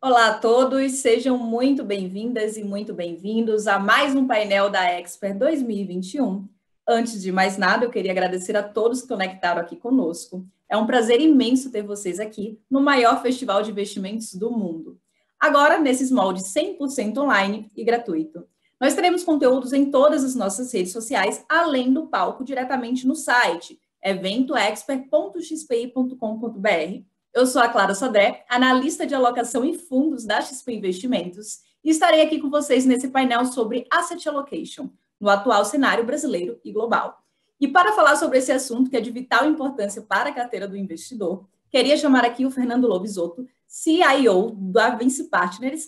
Olá a todos, sejam muito bem-vindas e muito bem-vindos a mais um painel da Expert 2021. Antes de mais nada, eu queria agradecer a todos que conectaram aqui conosco. É um prazer imenso ter vocês aqui no maior festival de investimentos do mundo. Agora, nesses moldes 100% online e gratuito. Nós teremos conteúdos em todas as nossas redes sociais, além do palco diretamente no site eventoexpert.xpi.com.br. Eu sou a Clara Sodré, analista de alocação em fundos da XP Investimentos, e estarei aqui com vocês nesse painel sobre Asset Allocation, no atual cenário brasileiro e global. E para falar sobre esse assunto, que é de vital importância para a carteira do investidor, queria chamar aqui o Fernando Lobisotto, CIO da Vinci Partners.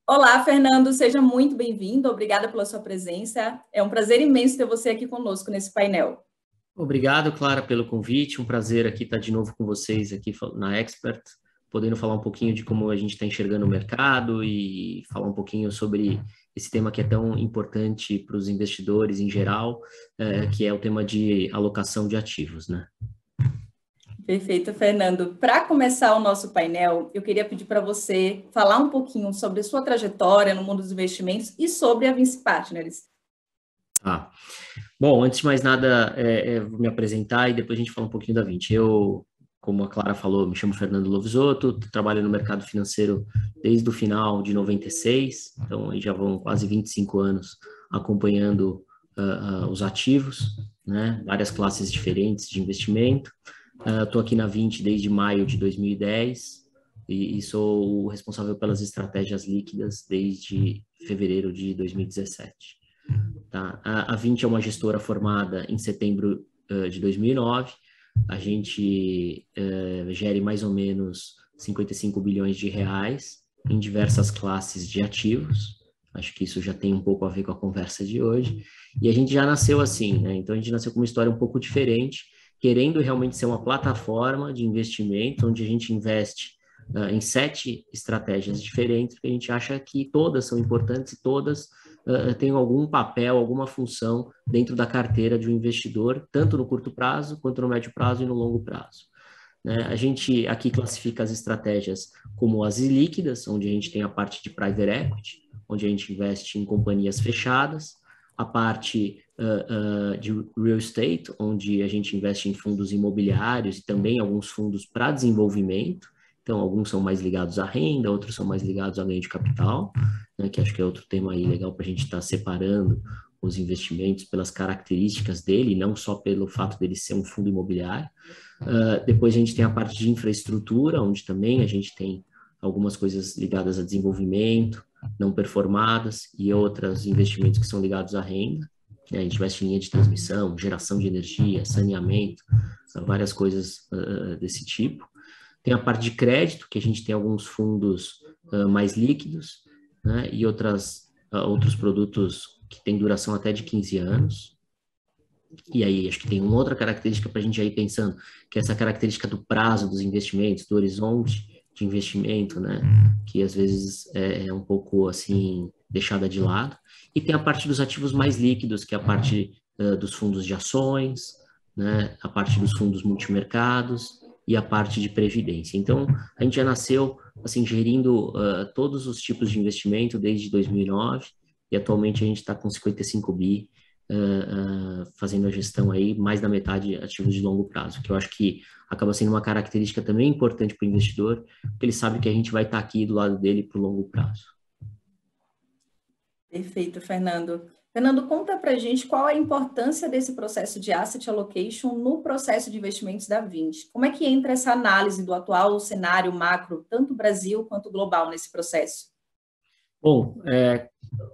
Olá, Fernando, seja muito bem-vindo, obrigada pela sua presença. É um prazer imenso ter você aqui conosco nesse painel. Obrigado, Clara, pelo convite. Um prazer aqui estar de novo com vocês aqui na Expert, podendo falar um pouquinho de como a gente está enxergando o mercado e falar um pouquinho sobre esse tema que é tão importante para os investidores em geral, que é o tema de alocação de ativos, né? Perfeito, Fernando. Para começar o nosso painel, eu queria pedir para você falar um pouquinho sobre a sua trajetória no mundo dos investimentos e sobre a Vinci Partners. Bom, antes de mais nada, vou me apresentar e depois a gente fala um pouquinho da Vinci. Eu, como a Clara falou, me chamo Fernando Lobisotto, trabalho no mercado financeiro desde o final de 96, então aí já vão quase 25 anos acompanhando os ativos, né, várias classes diferentes de investimento. Estou aqui na Vinci desde maio de 2010 e sou o responsável pelas estratégias líquidas desde fevereiro de 2017. Tá? A Vinci é uma gestora formada em setembro de 2009. A gente gere mais ou menos 55 bilhões de reais em diversas classes de ativos. Acho que isso já tem um pouco a ver com a conversa de hoje. E a gente já nasceu assim, né? Então a gente nasceu com uma história um pouco diferente, querendo realmente ser uma plataforma de investimento, onde a gente investe em 7 estratégias diferentes, porque a gente acha que todas são importantes e todas têm algum papel, alguma função dentro da carteira de um investidor, tanto no curto prazo, quanto no médio prazo e no longo prazo. Né? A gente aqui classifica as estratégias como as ilíquidas, onde a gente tem a parte de private equity, onde a gente investe em companhias fechadas, a parte de real estate, onde a gente investe em fundos imobiliários e também alguns fundos para desenvolvimento. Então, alguns são mais ligados à renda, outros são mais ligados a ganho de capital, né, que acho que é outro tema aí legal para a gente estar separando os investimentos pelas características dele, não só pelo fato dele ser um fundo imobiliário. Depois a gente tem a parte de infraestrutura, onde também a gente tem algumas coisas ligadas a desenvolvimento, não performadas, e outros investimentos que são ligados à renda. A gente investe em linha de transmissão, geração de energia, saneamento, várias coisas desse tipo. Tem a parte de crédito, que a gente tem alguns fundos mais líquidos, né, e outros produtos que têm duração até de 15 anos. E aí, acho que tem uma outra característica para a gente ir pensando, que é essa característica do prazo dos investimentos, do horizonte de investimento, né, que às vezes é um pouco, assim, deixada de lado. E tem a parte dos ativos mais líquidos, que é a parte dos fundos de ações, né, a parte dos fundos multimercados, e a parte de previdência. Então, a gente já nasceu, assim, gerindo todos os tipos de investimento desde 2009, e atualmente a gente está com 55 bi, fazendo a gestão aí, mais da metade de ativos de longo prazo, que eu acho que acaba sendo uma característica também importante para o investidor, porque ele sabe que a gente vai estar aqui do lado dele para o longo prazo. Perfeito, Fernando. Fernando, conta para a gente qual a importância desse processo de asset allocation no processo de investimentos da Vinci. Como é que entra essa análise do atual cenário macro, tanto Brasil quanto global, nesse processo? Bom,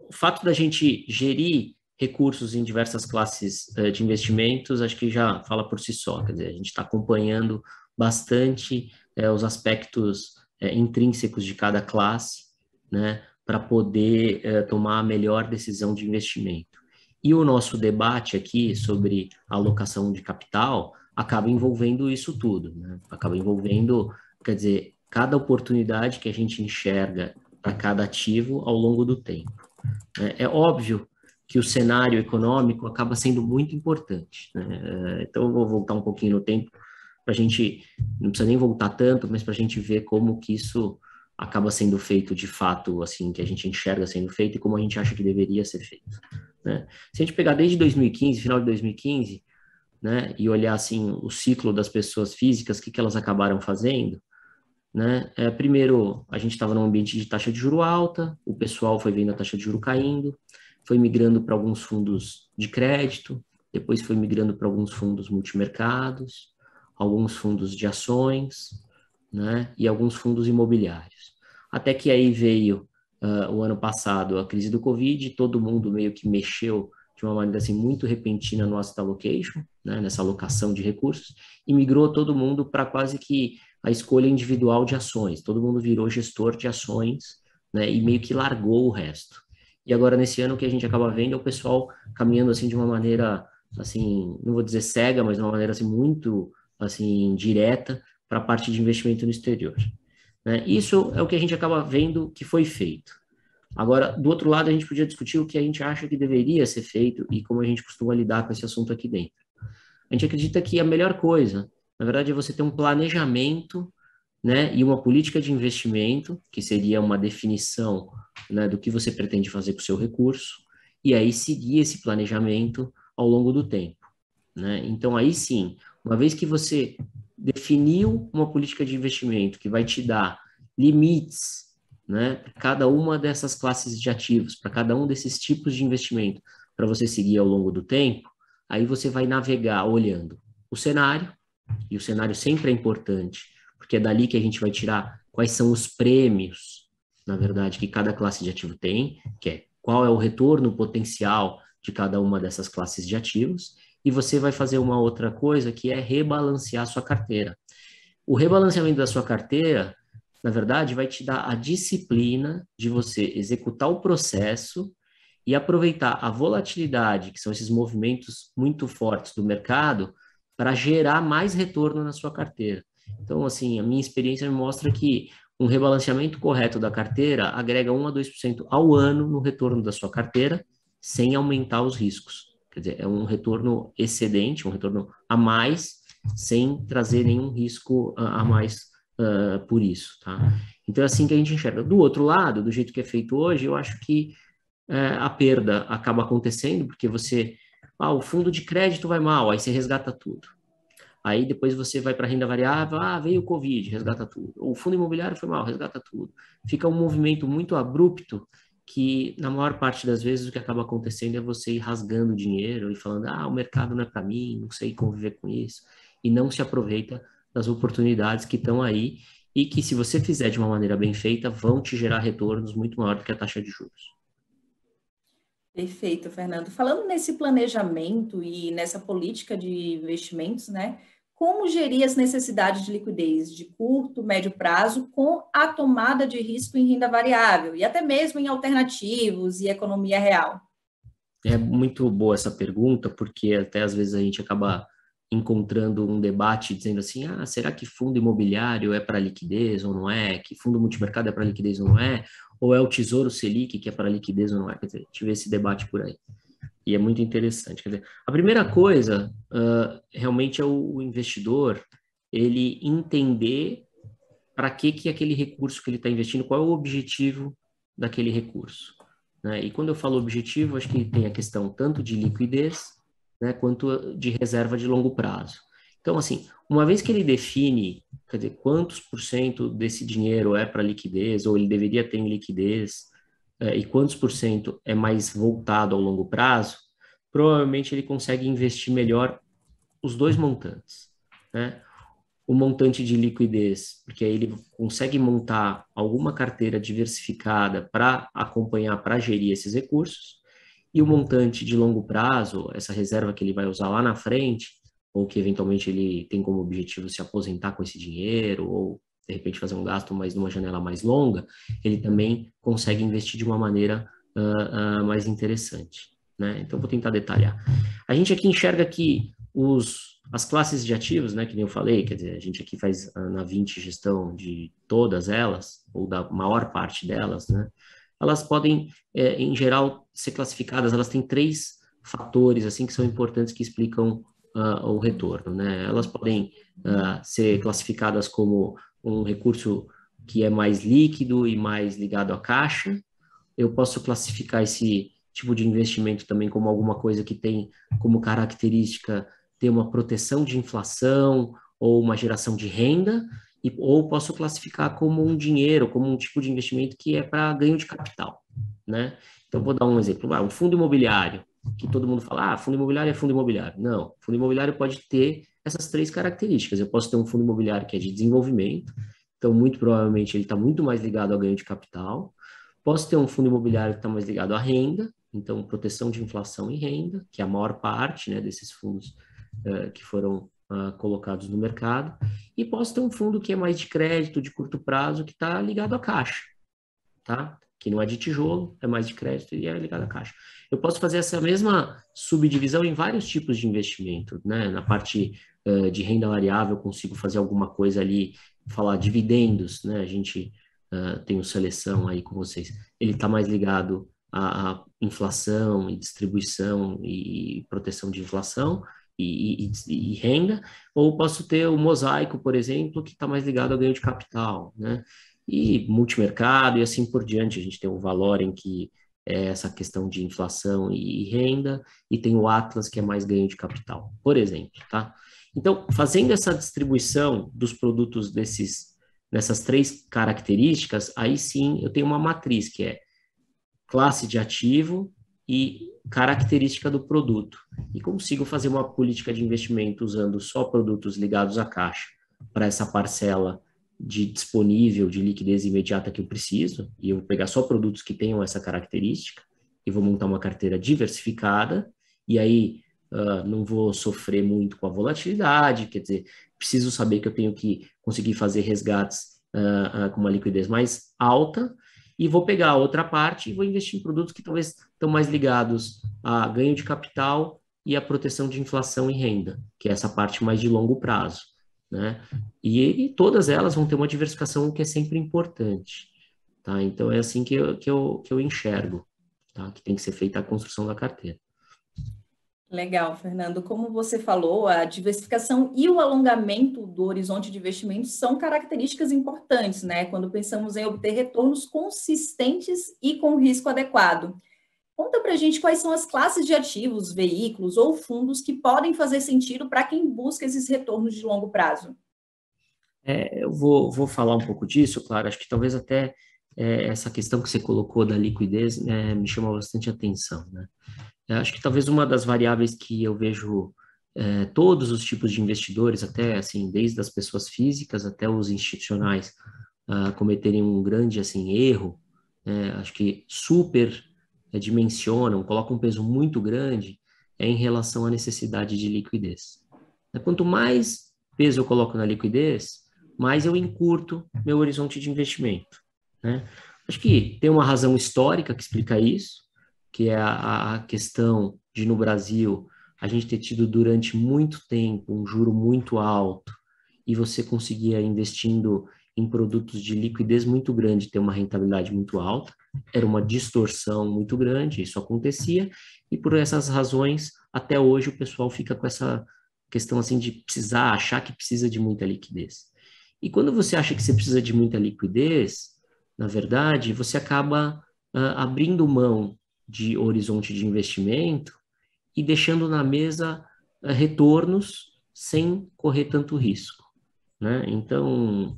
o fato da gente gerir recursos em diversas classes de investimentos, acho que já fala por si só. Quer dizer, a gente está acompanhando bastante os aspectos intrínsecos de cada classe, né, para poder tomar a melhor decisão de investimento. E o nosso debate aqui sobre a alocação de capital acaba envolvendo isso tudo, né? Acaba envolvendo, quer dizer, cada oportunidade que a gente enxerga para cada ativo ao longo do tempo. É óbvio que o cenário econômico acaba sendo muito importante, né? Então, eu vou voltar um pouquinho no tempo para a gente, não precisa nem voltar tanto, mas para a gente ver como que isso acaba sendo feito de fato, assim, que a gente enxerga sendo feito e como a gente acha que deveria ser feito, né? Se a gente pegar desde 2015, final de 2015, né, e olhar, assim, o ciclo das pessoas físicas, o que elas acabaram fazendo, né? Primeiro, a gente estava num ambiente de taxa de juro alta, o pessoal foi vendo a taxa de juro caindo, foi migrando para alguns fundos de crédito, depois foi migrando para alguns fundos multimercados, alguns fundos de ações, né? E alguns fundos imobiliários. Até que aí veio o ano passado a crise do Covid, todo mundo meio que mexeu de uma maneira assim muito repentina no asset allocation, né? Nessa alocação de recursos, e migrou todo mundo para quase que a escolha individual de ações. Todo mundo virou gestor de ações, né? E meio que largou o resto. E agora, nesse ano, o que a gente acaba vendo é o pessoal caminhando, assim, de uma maneira, assim, não vou dizer cega, mas de uma maneira, assim, muito, assim, direta para a parte de investimento no exterior, né? Isso é o que a gente acaba vendo que foi feito. Agora, do outro lado, a gente podia discutir o que a gente acha que deveria ser feito e como a gente costuma lidar com esse assunto aqui dentro. A gente acredita que a melhor coisa, na verdade, é você ter um planejamento, né, e uma política de investimento, que seria uma definição, né, do que você pretende fazer com o seu recurso, e aí seguir esse planejamento ao longo do tempo, né? Então, aí sim, uma vez que você definiu uma política de investimento que vai te dar limites, né, para cada uma dessas classes de ativos, para cada um desses tipos de investimento, para você seguir ao longo do tempo, aí você vai navegar olhando o cenário, e o cenário sempre é importante, porque é dali que a gente vai tirar quais são os prêmios, na verdade, que cada classe de ativo tem, que é qual é o retorno potencial de cada uma dessas classes de ativos, e você vai fazer uma outra coisa que é rebalancear a sua carteira. O rebalanceamento da sua carteira, na verdade, vai te dar a disciplina de você executar o processo e aproveitar a volatilidade, que são esses movimentos muito fortes do mercado, para gerar mais retorno na sua carteira. Então, assim, a minha experiência me mostra que um rebalanceamento correto da carteira agrega 1 a 2% ao ano no retorno da sua carteira, sem aumentar os riscos. Quer dizer, é um retorno excedente, um retorno a mais, sem trazer nenhum risco a mais por isso, tá? Então, é assim que a gente enxerga. Do outro lado, do jeito que é feito hoje, eu acho que a perda acaba acontecendo porque o fundo de crédito vai mal, aí você resgata tudo. Aí depois você vai para a renda variável, veio o Covid, resgata tudo. O fundo imobiliário foi mal, resgata tudo. Fica um movimento muito abrupto que, na maior parte das vezes, o que acaba acontecendo é você ir rasgando dinheiro e falando, o mercado não é para mim, não sei conviver com isso. E não se aproveita das oportunidades que estão aí e que, se você fizer de uma maneira bem feita, vão te gerar retornos muito maior do que a taxa de juros. Perfeito, Fernando. Falando nesse planejamento e nessa política de investimentos, né? Como gerir as necessidades de liquidez de curto, médio prazo com a tomada de risco em renda variável e até mesmo em alternativos e economia real? É muito boa essa pergunta, porque até às vezes a gente acaba encontrando um debate dizendo assim, será que fundo imobiliário é para liquidez ou não é? Que fundo multimercado é para liquidez ou não é? Ou é o Tesouro Selic que é para liquidez ou não é? Quer dizer, a gente vê esse debate por aí. E é muito interessante. Quer dizer, a primeira coisa, realmente, é o investidor, ele entender para que aquele recurso que ele está investindo, qual é o objetivo daquele recurso, né? E quando eu falo objetivo, acho que tem a questão tanto de liquidez, né, quanto de reserva de longo prazo. Então, assim, uma vez que ele define, quer dizer, quantos por cento desse dinheiro é para liquidez, ou ele deveria ter em liquidez, e quantos por cento é mais voltado ao longo prazo, provavelmente ele consegue investir melhor os dois montantes, né? O montante de liquidez, porque aí ele consegue montar alguma carteira diversificada para acompanhar, para gerir esses recursos, e o montante de longo prazo, essa reserva que ele vai usar lá na frente, ou que eventualmente ele tem como objetivo se aposentar com esse dinheiro, ou de repente fazer um gasto, mas numa janela mais longa, ele também consegue investir de uma maneira mais interessante, né? Então, vou tentar detalhar. A gente aqui enxerga que as classes de ativos, né, que nem eu falei, quer dizer, a gente aqui faz na 20 gestão de todas elas, ou da maior parte delas, né, elas podem, em geral, ser classificadas, elas têm 3 fatores, assim, que são importantes que explicam o retorno, né. Elas podem ser classificadas como um recurso que é mais líquido e mais ligado à caixa. Eu posso classificar esse tipo de investimento também como alguma coisa que tem como característica ter uma proteção de inflação ou uma geração de renda, ou posso classificar como um dinheiro, como um tipo de investimento que é para ganho de capital, né? Então, vou dar um exemplo. Um fundo imobiliário, que todo mundo fala, fundo imobiliário é fundo imobiliário. Não, fundo imobiliário pode ter essas três características. Eu posso ter um fundo imobiliário que é de desenvolvimento, então, muito provavelmente, ele está muito mais ligado ao ganho de capital. Posso ter um fundo imobiliário que está mais ligado à renda, então, proteção de inflação e renda, que é a maior parte, né, desses fundos que foram colocados no mercado. E posso ter um fundo que é mais de crédito, de curto prazo, que está ligado à caixa, tá? Que não é de tijolo, é mais de crédito e é ligado à caixa. Eu posso fazer essa mesma subdivisão em vários tipos de investimento, né? Na parte de renda variável, eu consigo fazer alguma coisa ali, falar dividendos, né? A gente tem o Seleção aí com vocês. Ele está mais ligado à inflação e distribuição e proteção de inflação e renda, ou posso ter o Mosaico, por exemplo, que está mais ligado ao ganho de capital, né? E multimercado e assim por diante. A gente tem o Valor em que é essa questão de inflação e renda, e tem o Atlas, que é mais ganho de capital, por exemplo, tá? Então, fazendo essa distribuição dos produtos nessas três características, aí sim eu tenho uma matriz, que é classe de ativo e característica do produto. E consigo fazer uma política de investimento usando só produtos ligados à caixa para essa parcela de disponível de liquidez imediata que eu preciso, e eu vou pegar só produtos que tenham essa característica, e vou montar uma carteira diversificada, e aí não vou sofrer muito com a volatilidade, quer dizer, preciso saber que eu tenho que conseguir fazer resgates com uma liquidez mais alta, e vou pegar a outra parte e vou investir em produtos que talvez estão mais ligados a ganho de capital e a proteção de inflação e renda, que é essa parte mais de longo prazo, né? E todas elas vão ter uma diversificação que é sempre importante, tá? Então, é assim que eu enxergo, tá? Que tem que ser feita a construção da carteira. Legal, Fernando. Como você falou, a diversificação e o alongamento do horizonte de investimentos são características importantes, né? Quando pensamos em obter retornos consistentes e com risco adequado. Conta para a gente quais são as classes de ativos, veículos ou fundos que podem fazer sentido para quem busca esses retornos de longo prazo. Eu vou falar um pouco disso, claro. Acho que talvez até essa questão que você colocou da liquidez me chamou bastante atenção, né? Eu acho que talvez uma das variáveis que eu vejo todos os tipos de investidores, até assim, desde as pessoas físicas até os institucionais, cometerem um grande assim erro, acho que super dimensionam, colocam um peso muito grande em relação à necessidade de liquidez. Quanto mais peso eu coloco na liquidez, mais eu encurto meu horizonte de investimento, né? Acho que tem uma razão histórica que explica isso, que é a questão de, no Brasil, a gente ter tido durante muito tempo um juro muito alto e você conseguia, investindo em produtos de liquidez muito grande, ter uma rentabilidade muito alta. Era uma distorção muito grande, isso acontecia, e por essas razões, até hoje o pessoal fica com essa questão assim de precisar, achar que precisa de muita liquidez. E quando você acha que você precisa de muita liquidez, na verdade, você acaba abrindo mão de horizonte de investimento e deixando na mesa retornos sem correr tanto risco, né? Então,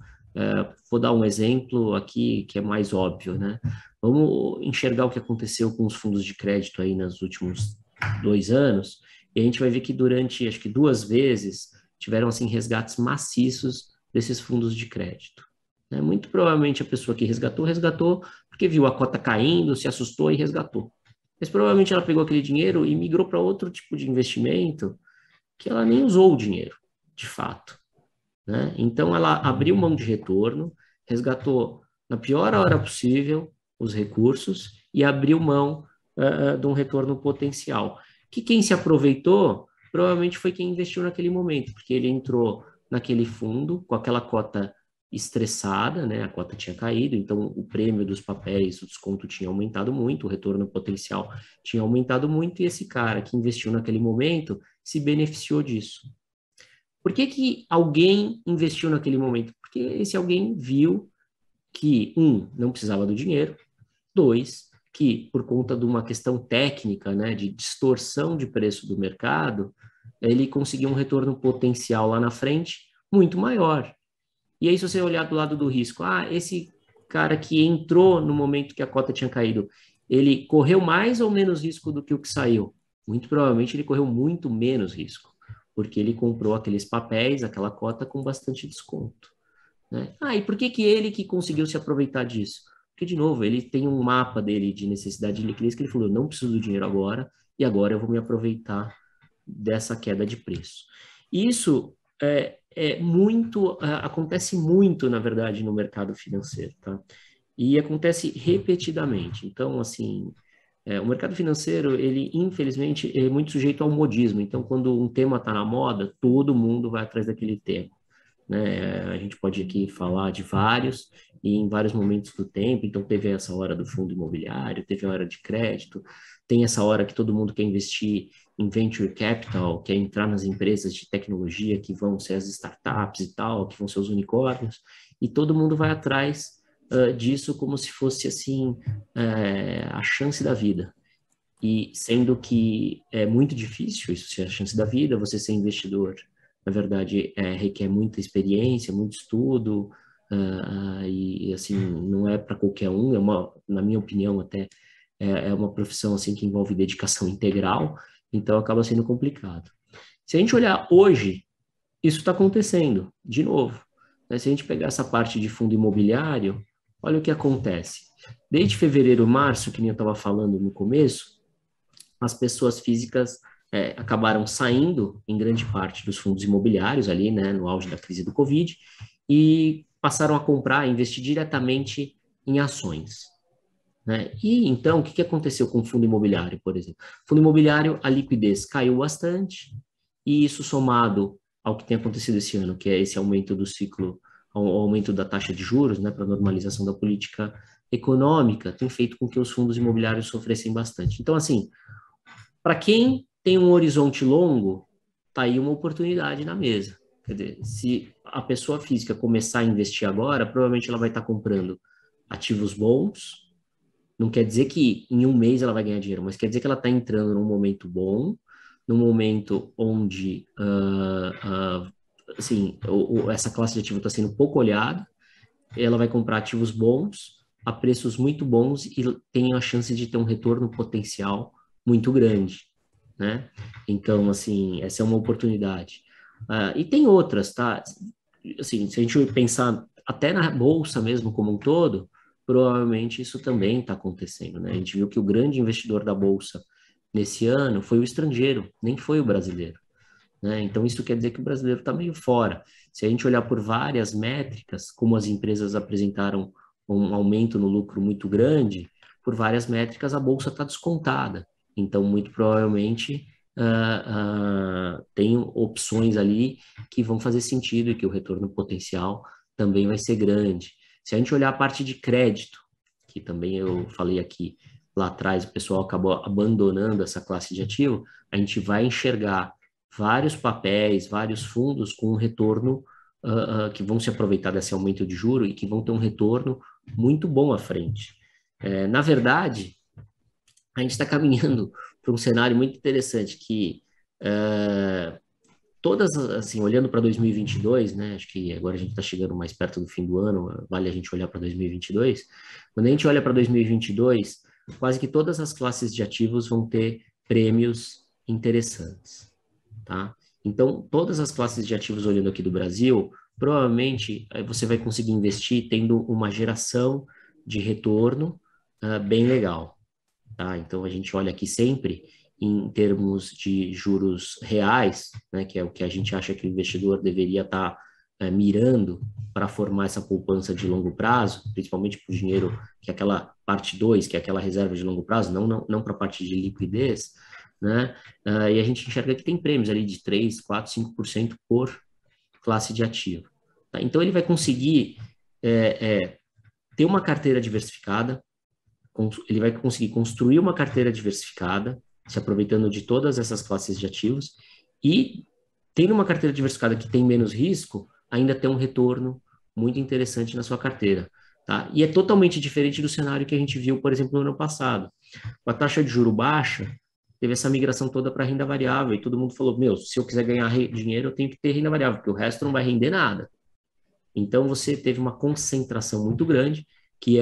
vou dar um exemplo aqui que é mais óbvio, né? Vamos enxergar o que aconteceu com os fundos de crédito aí nos últimos 2 anos, e a gente vai ver que durante, acho que 2 vezes, tiveram, assim, resgates maciços desses fundos de crédito, né? Muito provavelmente a pessoa que resgatou porque viu a cota caindo, se assustou e resgatou. Mas provavelmente ela pegou aquele dinheiro e migrou para outro tipo de investimento que ela nem usou o dinheiro, de fato, né? Então ela abriu mão de retorno, resgatou na pior hora possível os recursos e abriu mão de um retorno potencial. Que quem se aproveitou provavelmente foi quem investiu naquele momento, porque ele entrou naquele fundo com aquela cota estressada, né? A cota tinha caído, então o prêmio dos papéis, o desconto tinha aumentado muito, o retorno potencial tinha aumentado muito, e esse cara que investiu naquele momento se beneficiou disso. Por que alguém investiu naquele momento? Porque esse alguém viu que, não precisava do dinheiro, dois, que por conta de uma questão técnica, né, de distorção de preço do mercado, ele conseguiu um retorno potencial lá na frente muito maior. E aí, se você olhar do lado do risco, esse cara que entrou no momento que a cota tinha caído, ele correu mais ou menos risco do que o que saiu? Muito provavelmente ele correu muito menos risco, porque ele comprou aqueles papéis, aquela cota com bastante desconto, né? E por que ele que conseguiu se aproveitar disso? Porque, de novo, ele tem um mapa dele de necessidade de liquidez que ele falou, eu não preciso do dinheiro agora, e agora eu vou me aproveitar dessa queda de preço. Isso acontece muito, na verdade, no mercado financeiro, tá? E acontece repetidamente. Então, assim, o mercado financeiro, ele, infelizmente, é muito sujeito ao modismo. Então, quando um tema está na moda, todo mundo vai atrás daquele tema, né? A gente pode aqui falar de vários, e em vários momentos do tempo. Então, teve essa hora do fundo imobiliário, teve a hora de crédito, tem essa hora que todo mundo quer investir em venture capital, quer entrar nas empresas de tecnologia que vão ser as startups e tal, que vão ser os unicórnios, e todo mundo vai atrás disso como se fosse, assim, a chance da vida. E sendo que é muito difícil isso ser a chance da vida, você ser investidor, na verdade, requer muita experiência, muito estudo, e assim, não é para qualquer um, na minha opinião, até é uma profissão assim que envolve dedicação integral, então acaba sendo complicado. Se a gente olhar hoje, isso está acontecendo, de novo, né? Se a gente pegar essa parte de fundo imobiliário, olha o que acontece. Desde fevereiro, março, que nem eu estava falando no começo, as pessoas físicas acabaram saindo, em grande parte, dos fundos imobiliários ali, né, no auge da crise do Covid, e passaram a comprar, investir diretamente em ações, né? E então, o que aconteceu com o fundo imobiliário, por exemplo? Fundo imobiliário, a liquidez caiu bastante, e isso somado ao que tem acontecido esse ano, que é esse aumento do ciclo, ao aumento da taxa de juros, né, para a normalização da política econômica, tem feito com que os fundos imobiliários sofressem bastante. Então, assim, para quem tem um horizonte longo, tá aí uma oportunidade na mesa. Quer dizer, se a pessoa física começar a investir agora, provavelmente ela vai estar comprando ativos bons. Não quer dizer que em um mês ela vai ganhar dinheiro, mas quer dizer que ela está entrando num momento bom, num momento onde assim, essa classe de ativo está sendo pouco olhada. Ela vai comprar ativos bons, a preços muito bons e tem a chance de ter um retorno potencial muito grande, né? Então, assim, essa é uma oportunidade. E tem outras, tá? Assim, se a gente pensar até na bolsa mesmo como um todo, provavelmente isso também está acontecendo, né? A gente viu que o grande investidor da bolsa nesse ano foi o estrangeiro, nem foi o brasileiro, né? Então, isso quer dizer que o brasileiro está meio fora. Se a gente olhar por várias métricas, como as empresas apresentaram um aumento no lucro muito grande, por várias métricas a bolsa está descontada. Então, muito provavelmente, tem opções ali que vão fazer sentido e que o retorno potencial também vai ser grande. Se a gente olhar a parte de crédito, que também eu falei aqui lá atrás, o pessoal acabou abandonando essa classe de ativo, a gente vai enxergar vários papéis, vários fundos com um retorno que vão se aproveitar desse aumento de juro e que vão ter um retorno muito bom à frente. Na verdade, a gente está caminhando para um cenário muito interessante que todas, assim, olhando para 2022, né, acho que agora a gente está chegando mais perto do fim do ano, vale a gente olhar para 2022, quando a gente olha para 2022, quase que todas as classes de ativos vão ter prêmios interessantes, tá? Então, todas as classes de ativos olhando aqui do Brasil, provavelmente você vai conseguir investir tendo uma geração de retorno bem legal, tá? Então, a gente olha aqui sempre em termos de juros reais, né, que é o que a gente acha que o investidor deveria estar mirando para formar essa poupança de longo prazo, principalmente para o dinheiro, que é aquela parte 2, que é aquela reserva de longo prazo, não para a parte de liquidez, né? E a gente enxerga que tem prêmios ali de 3, 4, 5% por classe de ativo. Tá? Então, ele vai conseguir ter uma carteira diversificada, ele vai conseguir construir uma carteira diversificada, se aproveitando de todas essas classes de ativos, e tendo uma carteira diversificada que tem menos risco, ainda tem um retorno muito interessante na sua carteira. tá? E é totalmente diferente do cenário que a gente viu, por exemplo, no ano passado. Com a taxa de juro baixa, teve essa migração toda para renda variável, e todo mundo falou, meu, se eu quiser ganhar dinheiro, eu tenho que ter renda variável, porque o resto não vai render nada. Então, você teve uma concentração muito grande, que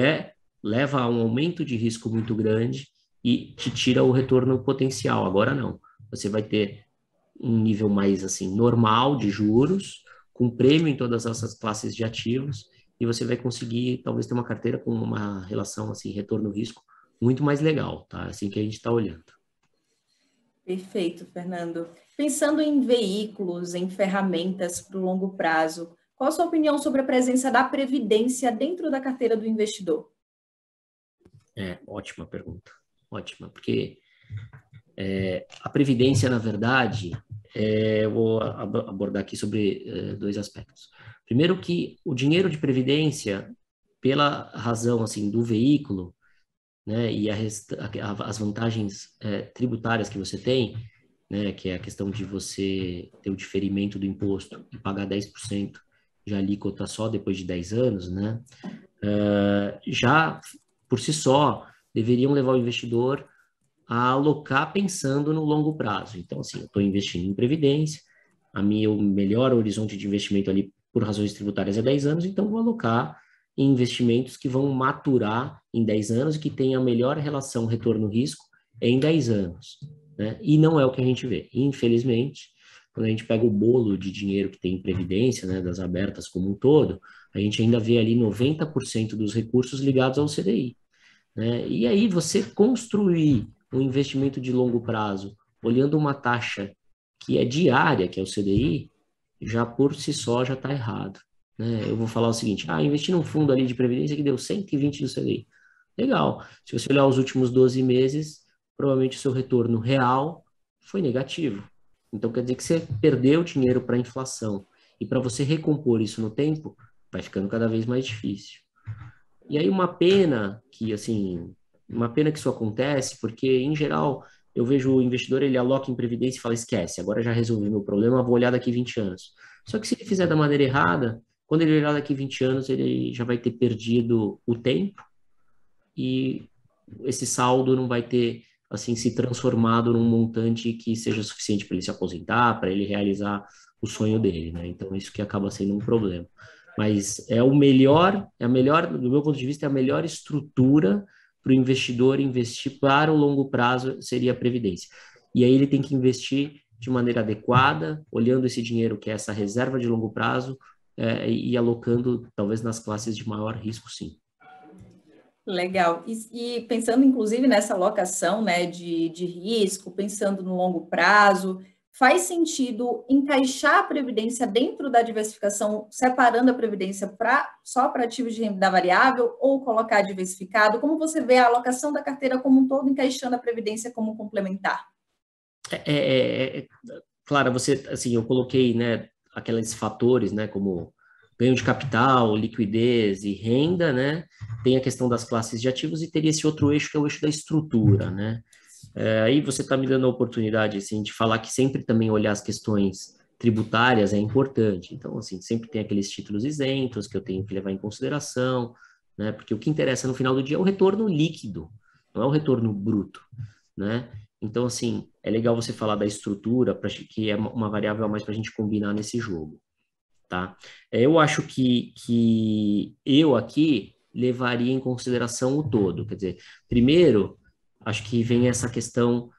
leva a um aumento de risco muito grande e te tira o retorno potencial. Agora não. Você vai ter um nível mais assim normal de juros, com prêmio em todas essas classes de ativos, e você vai conseguir talvez ter uma carteira com uma relação assim retorno-risco muito mais legal, tá? Assim que a gente está olhando. Perfeito, Fernando. Pensando em veículos, em ferramentas para o longo prazo, qual a sua opinião sobre a presença da previdência dentro da carteira do investidor? Ótima pergunta. Ótima, porque a previdência, na verdade, eu vou abordar aqui sobre dois aspectos. Primeiro que o dinheiro de previdência, pela razão assim do veículo, né, e as vantagens tributárias que você tem, né, que é a questão de você ter o diferimento do imposto e pagar 10% de alíquota só depois de 10 anos, né, já por si só deveriam levar o investidor a alocar pensando no longo prazo. Então, assim, eu estou investindo em previdência, o melhor horizonte de investimento ali, por razões tributárias, é 10 anos, então vou alocar em investimentos que vão maturar em 10 anos e que tenham a melhor relação retorno-risco em 10 anos. Né? E não é o que a gente vê. Infelizmente, quando a gente pega o bolo de dinheiro que tem em previdência, né, das abertas como um todo, a gente ainda vê ali 90% dos recursos ligados ao CDI. Né? E aí você construir um investimento de longo prazo, olhando uma taxa que é diária, que é o CDI, já por si só já está errado. Né? Eu vou falar o seguinte, investi num fundo ali de previdência que deu 120 do CDI. Legal. Se você olhar os últimos 12 meses, provavelmente o seu retorno real foi negativo. Então quer dizer que você perdeu dinheiro para a inflação. E para você recompor isso no tempo, vai ficando cada vez mais difícil. E aí uma pena que isso acontece, porque em geral eu vejo o investidor, ele aloca em previdência e fala, esquece, agora já resolvi meu problema, vou olhar daqui 20 anos. Só que se ele fizer da maneira errada, quando ele olhar daqui 20 anos, ele já vai ter perdido o tempo e esse saldo não vai ter assim se transformado num montante que seja suficiente para ele se aposentar, para ele realizar o sonho dele, né? Então isso que acaba sendo um problema. Mas do meu ponto de vista, é a melhor estrutura para o investidor investir para o longo prazo seria a previdência. E aí ele tem que investir de maneira adequada, olhando esse dinheiro que é essa reserva de longo prazo e alocando talvez nas classes de maior risco, sim. Legal. E pensando, inclusive, nessa alocação, né, de risco, pensando no longo prazo, faz sentido encaixar a previdência dentro da diversificação, separando a previdência só para ativos de renda variável ou colocar diversificado? Como você vê a alocação da carteira como um todo, encaixando a previdência como complementar? Claro, eu coloquei, né, aqueles fatores, né, como ganho de capital, liquidez e renda, né? Tem a questão das classes de ativos e teria esse outro eixo que é o eixo da estrutura, né? Aí você está me dando a oportunidade, assim, de falar que sempre também olhar as questões tributárias é importante. Então, assim, sempre tem aqueles títulos isentos que eu tenho que levar em consideração, né? Porque o que interessa no final do dia é o retorno líquido, não é o retorno bruto, né? Então, assim, é legal você falar da estrutura, que é uma variável a mais para a gente combinar nesse jogo, tá? Eu acho que eu aqui levaria em consideração o todo, quer dizer, primeiro, acho que vem essa questão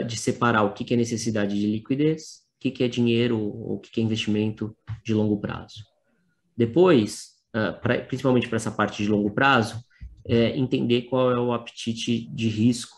de separar o que é necessidade de liquidez, o que é dinheiro, o que é investimento de longo prazo. Depois, principalmente para essa parte de longo prazo, entender qual é o apetite de risco,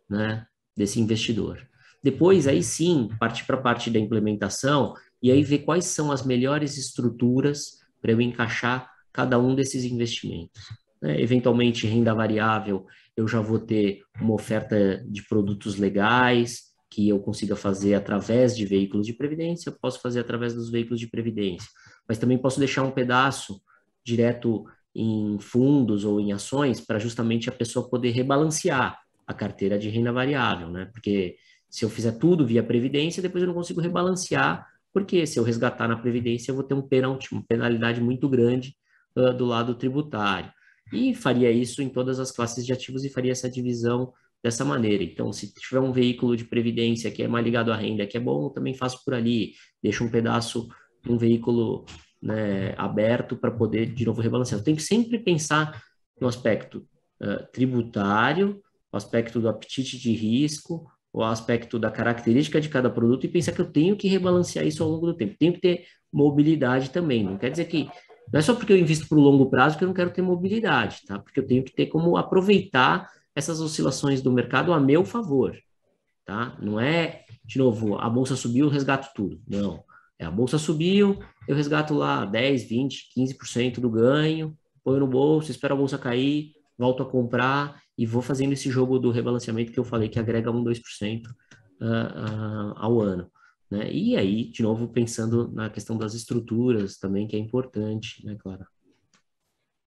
né, desse investidor. Depois, aí sim, partir para a parte da implementação e aí ver quais são as melhores estruturas para eu encaixar cada um desses investimentos. Eventualmente, renda variável, eu já vou ter uma oferta de produtos legais que eu consiga fazer através de veículos de previdência, eu posso fazer através dos veículos de previdência, mas também posso deixar um pedaço direto em fundos ou em ações para justamente a pessoa poder rebalancear a carteira de renda variável, né? Porque se eu fizer tudo via previdência, depois eu não consigo rebalancear, porque se eu resgatar na previdência, eu vou ter uma penalidade muito grande do lado tributário. E faria isso em todas as classes de ativos e faria essa divisão dessa maneira. Então, se tiver um veículo de previdência que é mais ligado à renda, que é bom, eu também faço por ali, deixo um pedaço um veículo, né, aberto para poder, de novo, rebalancear. Eu tenho que sempre pensar no aspecto tributário, o aspecto do apetite de risco, o aspecto da característica de cada produto e pensar que eu tenho que rebalancear isso ao longo do tempo. Tenho que ter mobilidade também. Não quer dizer que não é só porque eu invisto para o longo prazo que eu não quero ter mobilidade, tá? Porque eu tenho que ter como aproveitar essas oscilações do mercado a meu favor, tá? Não é, de novo, a bolsa subiu, eu resgato tudo. Não. É, a bolsa subiu, eu resgato lá 10, 20, 15% do ganho, ponho no bolso, espero a bolsa cair, volto a comprar e vou fazendo esse jogo do rebalanceamento que eu falei que agrega 1, 2% ao ano. Né? E aí, de novo, pensando na questão das estruturas também, que é importante, né, Clara?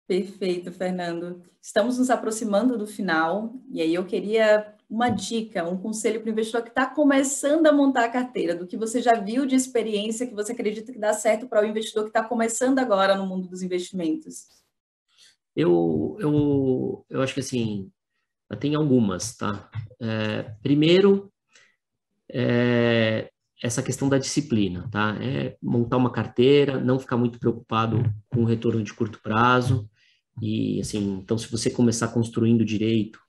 Perfeito, Fernando. Estamos nos aproximando do final, e aí eu queria uma dica, um conselho para o investidor que está começando a montar a carteira, do que você já viu de experiência que você acredita que dá certo para o investidor que está começando agora no mundo dos investimentos. Eu acho que assim, tem algumas, tá? Primeiro, essa questão da disciplina, tá? É montar uma carteira, não ficar muito preocupado com o retorno de curto prazo. E, assim, então, se você começar construindo direito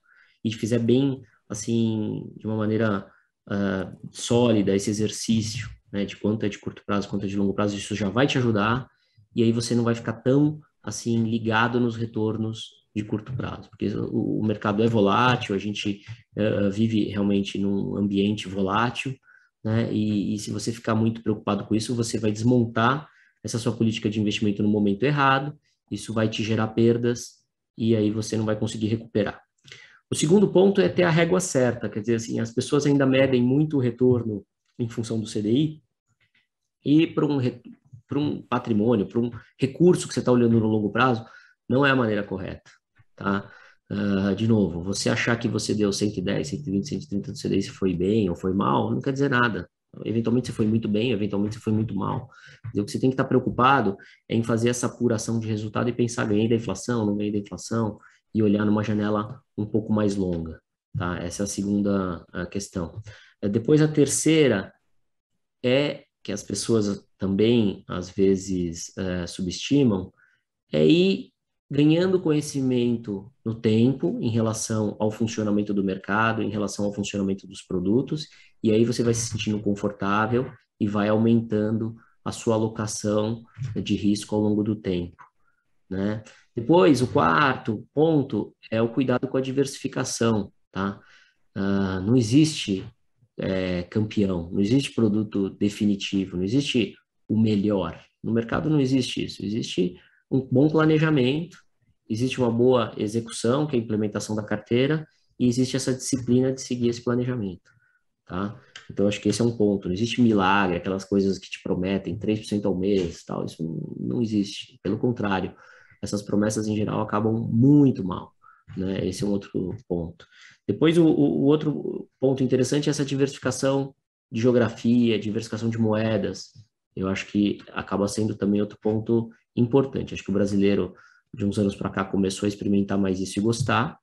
e fizer bem, assim, de uma maneira sólida esse exercício, né, de quanto é de curto prazo, quanto é de longo prazo, isso já vai te ajudar. E aí você não vai ficar tão, assim, ligado nos retornos de curto prazo, porque o mercado é volátil, a gente vive realmente num ambiente volátil, né? E se você ficar muito preocupado com isso, você vai desmontar essa sua política de investimento no momento errado, isso vai te gerar perdas e aí você não vai conseguir recuperar. O segundo ponto é ter a régua certa, quer dizer assim, as pessoas ainda medem muito o retorno em função do CDI e para um patrimônio, para um recurso que você está olhando no longo prazo, não é a maneira correta, tá? De novo, você achar que você deu 110, 120, 130 do CDI se foi bem ou foi mal, não quer dizer nada. Eventualmente você foi muito bem, eventualmente você foi muito mal. O que você tem que estar preocupado é em fazer essa apuração de resultado e pensar, ganhei da inflação, não ganhei da inflação, e olhar numa janela um pouco mais longa, tá? Essa é a segunda questão. Depois a terceira é que as pessoas também, às vezes, subestimam, é ir ganhando conhecimento no tempo em relação ao funcionamento do mercado, em relação ao funcionamento dos produtos, e aí você vai se sentindo confortável e vai aumentando a sua alocação de risco ao longo do tempo, né? Depois, o quarto ponto é o cuidado com a diversificação, tá? Não existe campeão, não existe produto definitivo, não existe o melhor. No mercado não existe isso. Existe um bom planejamento, existe uma boa execução, que é a implementação da carteira, e existe essa disciplina de seguir esse planejamento, tá? Então, acho que esse é um ponto. Não existe milagre, aquelas coisas que te prometem 3% ao mês, tal. Isso não existe. Pelo contrário, essas promessas, em geral, acabam muito mal, né? Esse é um outro ponto. Depois, o outro ponto interessante é essa diversificação de geografia, diversificação de moedas. Eu acho que acaba sendo também outro ponto importante. Acho que o brasileiro, de uns anos para cá, começou a experimentar mais isso e gostar,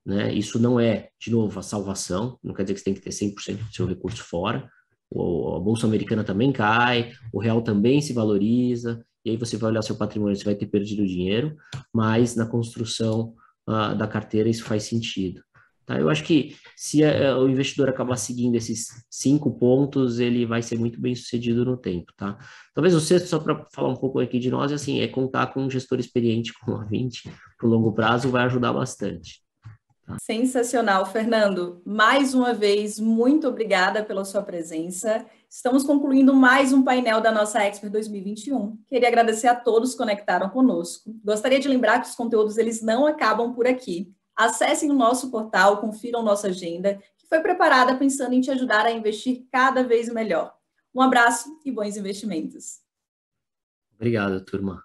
né? Isso não é, de novo, a salvação, não quer dizer que você tem que ter 100% do seu recurso fora. A Bolsa Americana também cai, o real também se valoriza, e aí você vai olhar seu patrimônio, você vai ter perdido dinheiro, mas na construção da carteira isso faz sentido. Tá? Eu acho que se o investidor acabar seguindo esses 5 pontos, ele vai ser muito bem sucedido no tempo, tá? Talvez o sexto, só para falar um pouco aqui de nós, assim, é contar com um gestor experiente como a 20 para o longo prazo vai ajudar bastante. Tá? Sensacional, Fernando. Mais uma vez, muito obrigada pela sua presença. Estamos concluindo mais um painel da nossa Expo 2021. Queria agradecer a todos que conectaram conosco. Gostaria de lembrar que os conteúdos eles não acabam por aqui. Acessem o nosso portal, confiram nossa agenda, que foi preparada pensando em te ajudar a investir cada vez melhor. Um abraço e bons investimentos. Obrigado, turma.